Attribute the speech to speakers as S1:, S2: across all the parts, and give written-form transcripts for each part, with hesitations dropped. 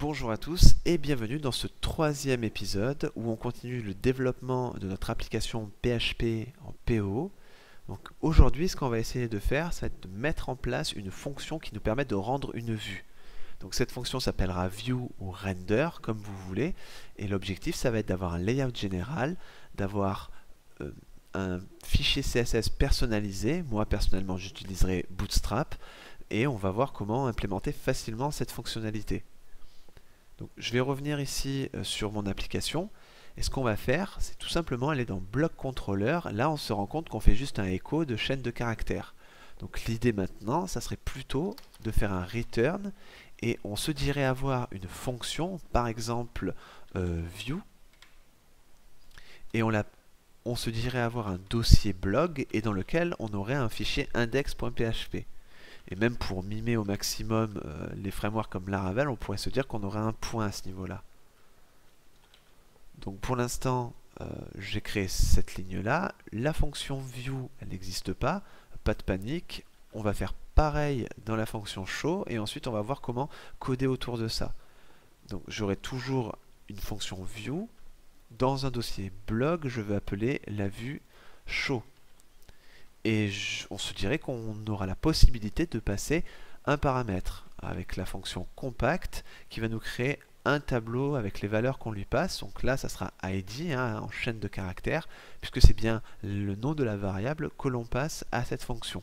S1: Bonjour à tous et bienvenue dans ce troisième épisode où on continue le développement de notre application PHP en PO. Donc aujourd'hui, ce qu'on va essayer de faire, ça va être de mettre en place une fonction qui nous permet de rendre une vue. Donc cette fonction s'appellera view ou render, comme vous voulez, et l'objectif, ça va être d'avoir un layout général, d'avoir un fichier CSS personnalisé. Moi personnellement, j'utiliserai Bootstrap et on va voir comment implémenter facilement cette fonctionnalité. Donc, je vais revenir ici sur mon application et ce qu'on va faire, c'est tout simplement aller dans Block Controller. Là, on se rend compte qu'on fait juste un écho de chaîne de caractères. Donc l'idée maintenant, ça serait plutôt de faire un return et on se dirait avoir une fonction, par exemple view, et on se dirait avoir un dossier blog et dans lequel on aurait un fichier index.php. Et même pour mimer au maximum les frameworks comme Laravel, on pourrait se dire qu'on aurait un point à ce niveau-là. Donc pour l'instant, j'ai créé cette ligne-là. La fonction view, elle n'existe pas. Pas de panique. On va faire pareil dans la fonction show et ensuite on va voir comment coder autour de ça. Donc j'aurai toujours une fonction view. Dans un dossier blog, je vais appeler la vue show. Et on se dirait qu'on aura la possibilité de passer un paramètre avec la fonction compact qui va nous créer un tableau avec les valeurs qu'on lui passe. Donc là, ça sera ID en chaîne de caractères, puisque c'est bien le nom de la variable que l'on passe à cette fonction.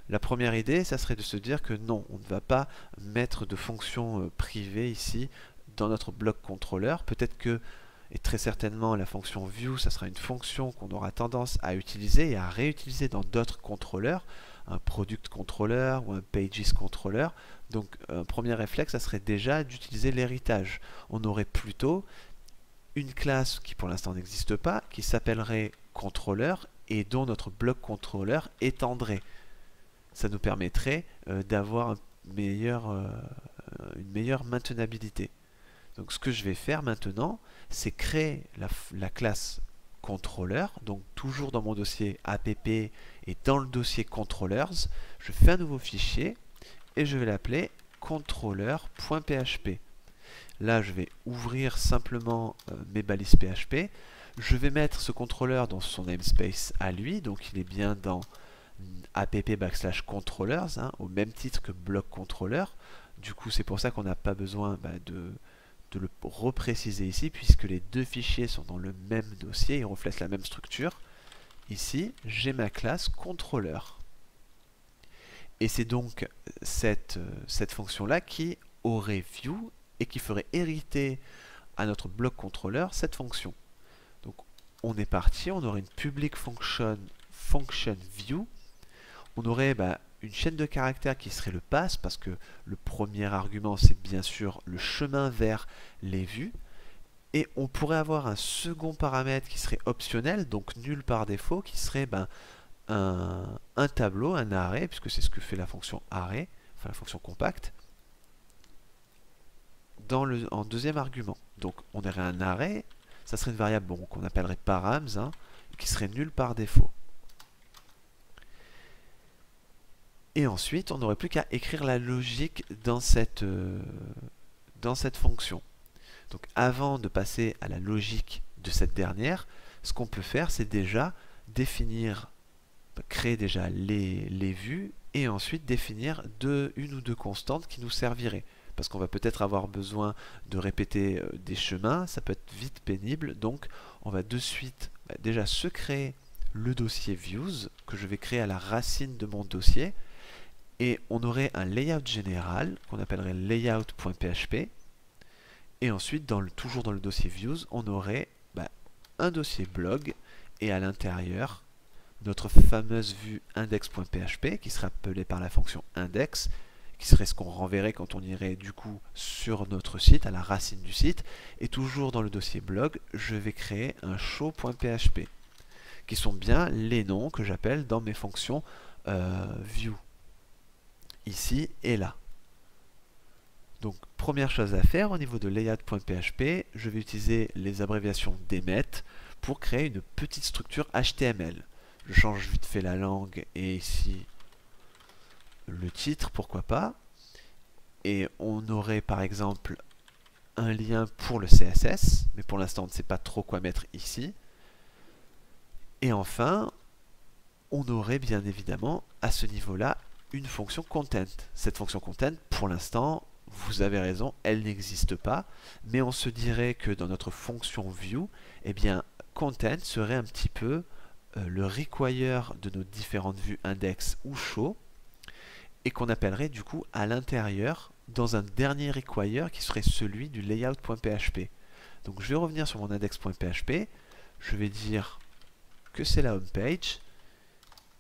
S1: La première idée, ça serait de se dire que non, on ne va pas mettre de fonction privée ici dans notre bloc contrôleur. Peut-être que et très certainement la fonction view, ça sera une fonction qu'on aura tendance à utiliser et à réutiliser dans d'autres contrôleurs, un product controller ou un pages controller. Donc un premier réflexe, ça serait déjà d'utiliser l'héritage. On aurait plutôt une classe qui pour l'instant n'existe pas, qui s'appellerait controller et dont notre bloc controller étendrait. Ça nous permettrait d'avoir une meilleure maintenabilité. Donc ce que je vais faire maintenant, c'est créer la classe controller, donc toujours dans mon dossier app et dans le dossier controllers, je fais un nouveau fichier et je vais l'appeler controller.php. Là, je vais ouvrir simplement mes balises PHP. Je vais mettre ce controller dans son namespace à lui, donc il est bien dans app/controllers, au même titre que bloc controller. Du coup, c'est pour ça qu'on n'a pas besoin de le repréciser ici puisque les deux fichiers sont dans le même dossier et reflètent la même structure. Ici, j'ai ma classe controller. Et c'est donc cette fonction-là qui aurait view et qui ferait hériter à notre bloc controller cette fonction. Donc on est parti, on aurait une public function view. On aurait une chaîne de caractères qui serait le pass, parce que le premier argument c'est bien sûr le chemin vers les vues, et on pourrait avoir un second paramètre qui serait optionnel, donc nul par défaut, qui serait un tableau, un array, puisque c'est ce que fait la fonction array, enfin la fonction compact, en deuxième argument. Donc on aurait un array, ça serait une variable qu'on appellerait params, qui serait nul par défaut. Et ensuite, on n'aurait plus qu'à écrire la logique dans cette fonction. Donc avant de passer à la logique de cette dernière, ce qu'on peut faire, c'est déjà définir, créer déjà les vues, et ensuite définir une ou deux constantes qui nous serviraient. Parce qu'on va peut-être avoir besoin de répéter des chemins, ça peut être vite pénible, donc on va de suite déjà se créer le dossier views, que je vais créer à la racine de mon dossier, et on aurait un layout général qu'on appellerait layout.php, et ensuite toujours dans le dossier views on aurait un dossier blog et à l'intérieur notre fameuse vue index.php qui serait appelée par la fonction index, qui serait ce qu'on renverrait quand on irait du coup sur notre site, à la racine du site, et toujours dans le dossier blog je vais créer un show.php qui sont bien les noms que j'appelle dans mes fonctions view ici et là. Donc première chose à faire au niveau de layout.php, je vais utiliser les abréviations d'emmet pour créer une petite structure HTML. Je change vite fait la langue et ici le titre, pourquoi pas. Et on aurait par exemple un lien pour le CSS, mais pour l'instant on ne sait pas trop quoi mettre ici. Et enfin, on aurait bien évidemment à ce niveau-là une fonction content. Cette fonction content, pour l'instant, vous avez raison, elle n'existe pas, mais on se dirait que dans notre fonction view, eh bien, content serait un petit peu le require de nos différentes vues index ou show, et qu'on appellerait du coup à l'intérieur dans un dernier require qui serait celui du layout.php. Donc je vais revenir sur mon index.php, je vais dire que c'est la home page,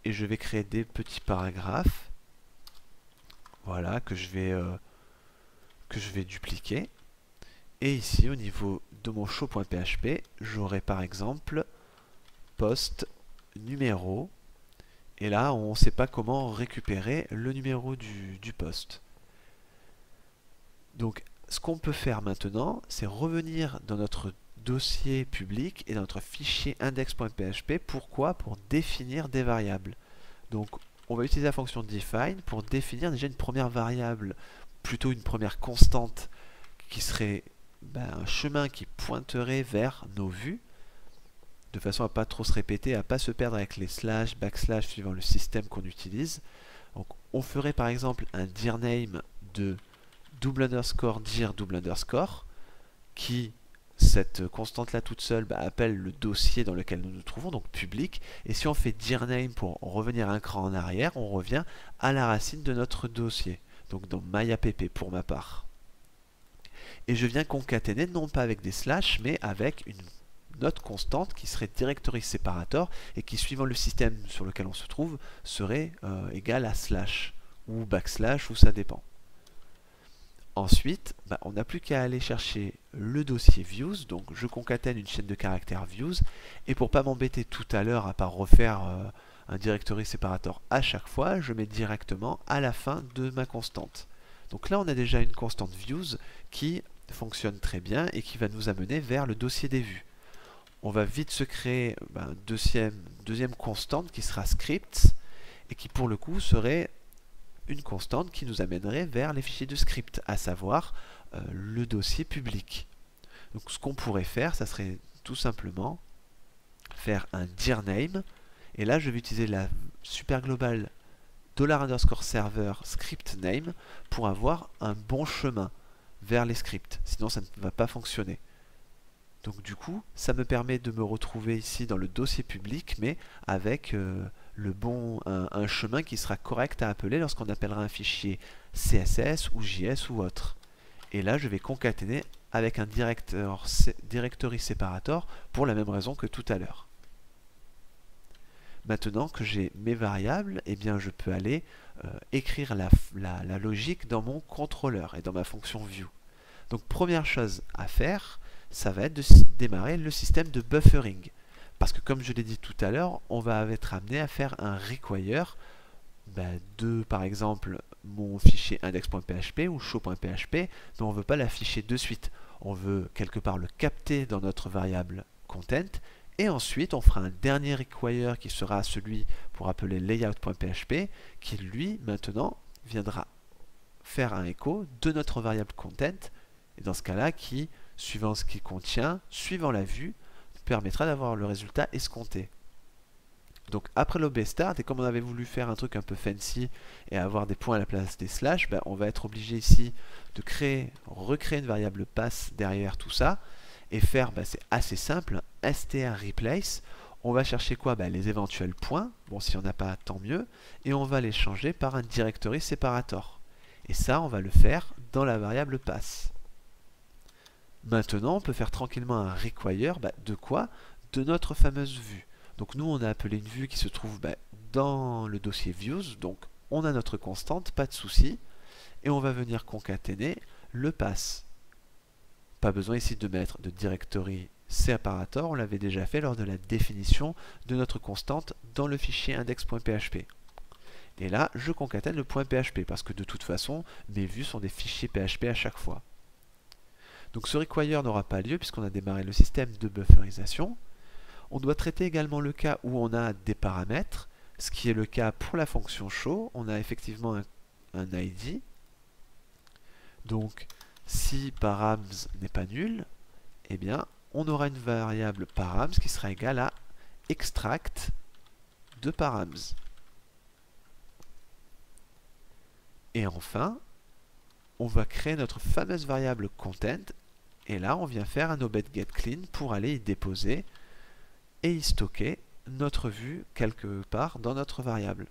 S1: et je vais créer des petits paragraphes, voilà, que je vais dupliquer. Et ici, au niveau de mon show.php, j'aurai par exemple post numéro. Et là, on ne sait pas comment récupérer le numéro du post. Donc, ce qu'on peut faire maintenant, c'est revenir dans notre dossier public et dans notre fichier index.php. Pourquoi? Pour définir des variables. Donc, on va utiliser la fonction define pour définir déjà une première variable, plutôt une première constante, qui serait un chemin qui pointerait vers nos vues, de façon à pas trop se répéter, à pas se perdre avec les slash, backslash suivant le système qu'on utilise. Donc, on ferait par exemple un dir name de double underscore dir double underscore, qui, cette constante là toute seule, appelle le dossier dans lequel nous nous trouvons, donc public, et si on fait dir name pour revenir un cran en arrière, on revient à la racine de notre dossier, donc dans myapp pour ma part. Et je viens concaténer non pas avec des slash, mais avec une note constante qui serait directory separator et qui, suivant le système sur lequel on se trouve, serait égale à slash ou backslash, ou ça dépend. Ensuite, on n'a plus qu'à aller chercher le dossier views, donc je concatène une chaîne de caractères views, et pour pas m'embêter tout à l'heure à pas refaire un directory separator à chaque fois, je mets directement à la fin de ma constante. Donc là on a déjà une constante views qui fonctionne très bien et qui va nous amener vers le dossier des vues. On va vite se créer une deuxième constante qui sera scripts, et qui pour le coup serait une constante qui nous amènerait vers les fichiers de script, à savoir le dossier public. Donc ce qu'on pourrait faire, ça serait tout simplement faire un dir name, et là je vais utiliser la super globale $_server script name pour avoir un bon chemin vers les scripts, sinon ça ne va pas fonctionner. Donc du coup, ça me permet de me retrouver ici dans le dossier public, mais avec un chemin qui sera correct à appeler lorsqu'on appellera un fichier CSS ou JS ou autre. Et là, je vais concaténer avec un directory separator pour la même raison que tout à l'heure. Maintenant que j'ai mes variables, eh bien je peux aller écrire la logique dans mon contrôleur et dans ma fonction view. Donc première chose à faire, ça va être de démarrer le système de buffering. Parce que comme je l'ai dit tout à l'heure, on va être amené à faire un require de, par exemple, mon fichier index.php ou show.php, mais on ne veut pas l'afficher de suite. On veut quelque part le capter dans notre variable content, et ensuite on fera un dernier require qui sera celui pour appeler layout.php, qui lui, maintenant, viendra faire un écho de notre variable content, et dans ce cas-là, qui, suivant ce qu'il contient, suivant la vue, permettra d'avoir le résultat escompté. Donc après l'OBStart, et comme on avait voulu faire un truc un peu fancy et avoir des points à la place des slash, on va être obligé ici de recréer une variable pass derrière tout ça, et faire, c'est assez simple, str replace. On va chercher quoi? Les éventuels points, bon si on n'a pas tant mieux, et on va les changer par un directory separator. Et ça, on va le faire dans la variable pass. Maintenant, on peut faire tranquillement un require, de quoi? De notre fameuse vue. Donc nous, on a appelé une vue qui se trouve dans le dossier views, donc on a notre constante, pas de souci, et on va venir concaténer le pass. Pas besoin ici de mettre de directory separator, on l'avait déjà fait lors de la définition de notre constante dans le fichier index.php. Et là, je concatène le .php, parce que de toute façon, mes vues sont des fichiers PHP à chaque fois. Donc ce require n'aura pas lieu puisqu'on a démarré le système de bufferisation. On doit traiter également le cas où on a des paramètres, ce qui est le cas pour la fonction show. On a effectivement un ID. Donc Si params n'est pas nul, eh bien, on aura une variable params qui sera égale à extract de params. Et enfin, on va créer notre fameuse variable content, et là, on vient faire un objet getClean pour aller y déposer et y stocker notre vue quelque part dans notre variable.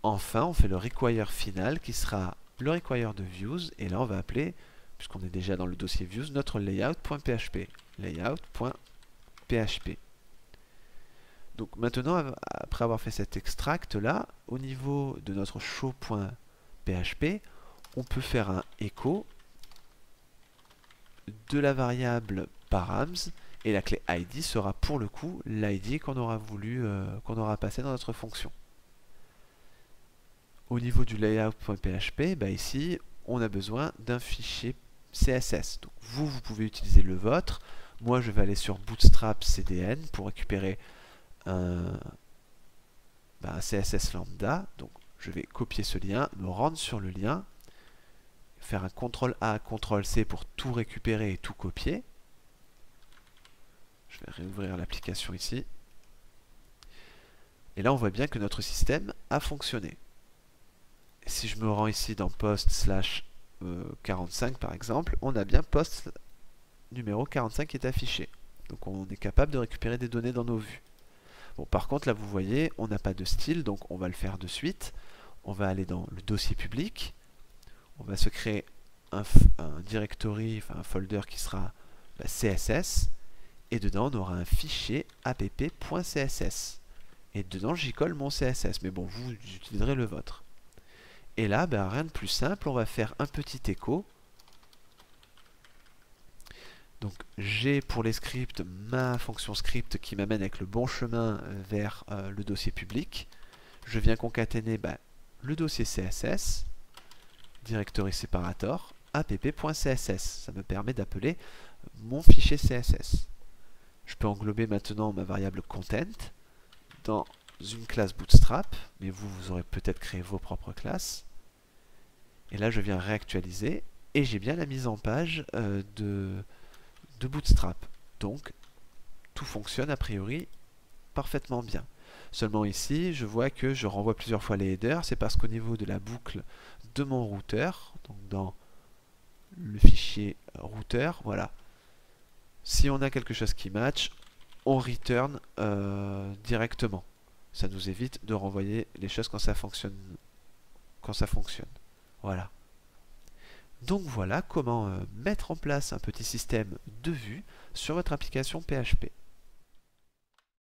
S1: Enfin, on fait le require final qui sera le require de views, et là on va appeler, puisqu'on est déjà dans le dossier views, notre layout.php. Layout.php. Donc maintenant, après avoir fait cet extract là, au niveau de notre show.php, on peut faire un echo de la variable params, et la clé id sera pour le coup l'id qu'on aura voulu, qu'on aura passé dans notre fonction. Au niveau du layout.php, bah ici, on a besoin d'un fichier CSS. Donc vous pouvez utiliser le vôtre. Moi, je vais aller sur Bootstrap CDN pour récupérer un CSS lambda. Donc je vais copier ce lien, me rendre sur le lien, faire un CTRL-A, CTRL-C pour tout récupérer et tout copier. Je vais réouvrir l'application ici. Et là, on voit bien que notre système a fonctionné. Si je me rends ici dans post/45 par exemple, on a bien post numéro 45 qui est affiché. Donc on est capable de récupérer des données dans nos vues. Bon, par contre, là vous voyez, on n'a pas de style, donc on va le faire de suite. On va aller dans le dossier public. On va se créer un directory, enfin un folder qui sera CSS. Et dedans, on aura un fichier app.css. Et dedans, j'y colle mon CSS. Mais bon, vous utiliserez le vôtre. Et là, rien de plus simple, on va faire un petit écho. Donc j'ai pour les scripts ma fonction script qui m'amène avec le bon chemin vers le dossier public. Je viens concaténer le dossier CSS, directory separator, app.css. Ça me permet d'appeler mon fichier CSS. Je peux englober maintenant ma variable content dans une classe Bootstrap, mais vous aurez peut-être créé vos propres classes. Et là, je viens réactualiser et j'ai bien la mise en page de Bootstrap. Donc, tout fonctionne a priori parfaitement bien. Seulement ici, je vois que je renvoie plusieurs fois les headers. C'est parce qu'au niveau de la boucle de mon routeur, donc dans le fichier routeur, voilà. Si on a quelque chose qui match, on return directement. Ça nous évite de renvoyer les choses quand ça fonctionne. Voilà. Donc voilà comment mettre en place un petit système de vue sur votre application PHP.